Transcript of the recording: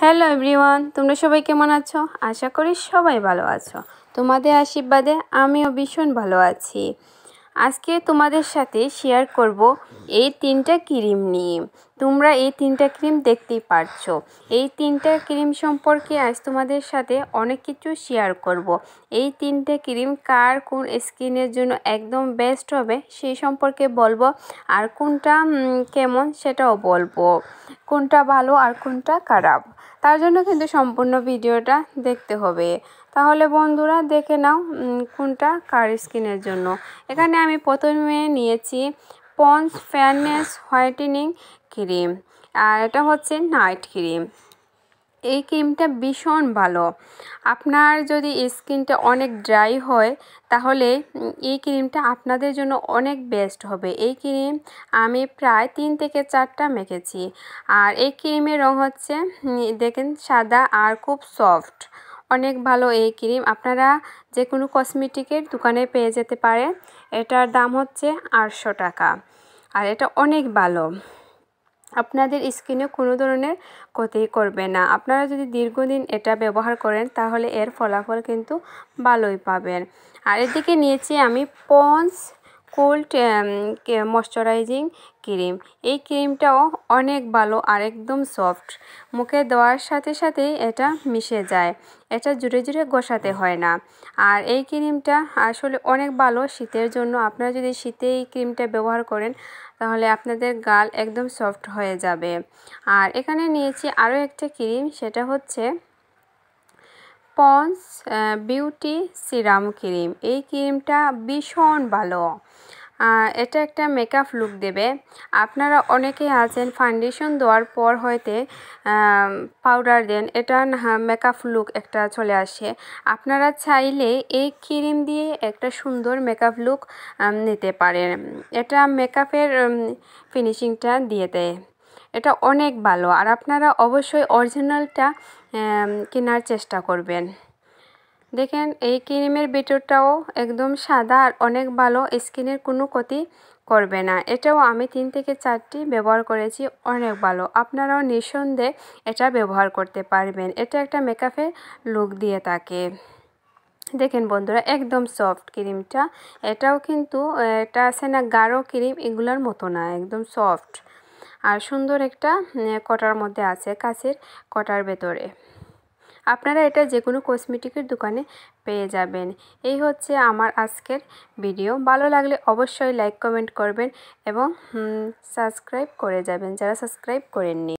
Hello everyone, তোমরা সবাই কেমন আছো? আশা করি সবাই ভালো আছো। তোমাদের আশীর্বাদে আমিও ভীষণ ভালো আছি। আজকে তোমাদের সাথে শেয়ার করব এই 3টা ক্রিম নিয়ে। তোমরা এই 3টা ক্রিম দেখতেই পারছো। এই 3টা ক্রিম সম্পর্কে আজ তোমাদের সাথে অনেক কিছু শেয়ার করব। এই 3টা ক্রিম কার কোন স্কিনের জন্য একদম বেস্ট হবে সেই সম্পর্কে বলবো, আর কোনটা কেমন সেটাও বলবো, কোনটা ভালো আর কোনটা খারাপ। তার জন্য কিন্তু সম্পূর্ণ ভিডিওটা দেখতে হবে। তাহলে বন্ধুরা দেখে নাও কোনটা কার স্কিনের জন্য। এখানে আমি প্রথমে নিয়েছি পন্ডস ফেয়ারনেস হোয়াইটেনিং ক্রিম, আর এটা হচ্ছে নাইট ক্রিম। এই ক্রিমটা ভীষণ ভালো। আপনার যদি স্কিনটা অনেক ড্রাই হয় তাহলে এই ক্রিমটা আপনাদের জন্য অনেক বেস্ট হবে। এই ক্রিম আমি প্রায় 3 থেকে 4টা মেখেছি। আর এই ক্রিমের রং হচ্ছে দেখেন সাদা আর খুব সফট, অনেক ভালো এই ক্রিম। আপনারা যে কোনো কসমেটিকের দোকানে পেয়ে যেতে পারে। এটার দাম হচ্ছে 800 টাকা। আর এটা অনেক ভালো, আপনাদের স্কিনে কোনো ধরনের ক্ষতি করবে না। আপনারা যদি দীর্ঘদিন এটা ব্যবহার করেন তাহলে এর ফলাফল কিন্তু ভালোই পাবেন। আর এদিকে নিয়েছি আমি পন্ডস কোল্ড ময়শ্চারাইজিং ক্রিম। এই ক্রিমটাও অনেক ভালো আর একদম সফট, মুখে দেওয়ার সাথে সাথেই এটা মিশে যায়, এটা জুড়ে জুড়ে ঘষাতে হয় না। আর এই ক্রিমটা আসলে অনেক ভালো শীতের জন্য। আপনারা যদি শীতে এই ক্রিমটা ব্যবহার করেন তাহলে আপনাদের গাল একদম সফট হয়ে যাবে। আর এখানে নিয়েছি আরও একটা ক্রিম, সেটা হচ্ছে পন্ডস বিউটি সিরাম ক্রিম। এই ক্রিমটা ভীষণ ভালো, এটা একটা মেকআপ লুক দেবে। আপনারা অনেকেই আছেন ফাউন্ডেশন দেওয়ার পর হয়তো পাউডার দেন, এটা মেকআপ লুক একটা চলে আসে। আপনারা চাইলে এই ক্রিম দিয়ে একটা সুন্দর মেকআপ লুক নিতে পারেন। এটা মেকআপের ফিনিশিংটা দিয়ে দেয়, এটা অনেক ভালো। আর আপনারা অবশ্যই অরিজিনালটা কেনার চেষ্টা করবেন। দেখেন এই ক্রিমের ভিতরটাও একদম সাদা আর অনেক ভালো, স্কিনের কোনো ক্ষতি করবে না। এটাও আমি 3 থেকে 4টি ব্যবহার করেছি, অনেক ভালো। আপনারাও নিঃসন্দেহে এটা ব্যবহার করতে পারবেন। এটা একটা মেকআপের লুক দিয়ে থাকে। দেখেন বন্ধুরা একদম সফট ক্রিমটা। এটাও কিন্তু এটা আছে না গাঢ় ক্রিম, এগুলোর মতো না, একদম সফট আর সুন্দর একটা কটার মধ্যে আছে, কাচের কটার ভেতরে। আপনারা এটা যে কোনো কসমেটিকের দোকানে পেয়ে যাবেন। এই হচ্ছে আমার আজকের ভিডিও। ভালো লাগলে অবশ্যই লাইক কমেন্ট করবেন এবং সাবস্ক্রাইব করে যাবেন যারা সাবস্ক্রাইব করেননি।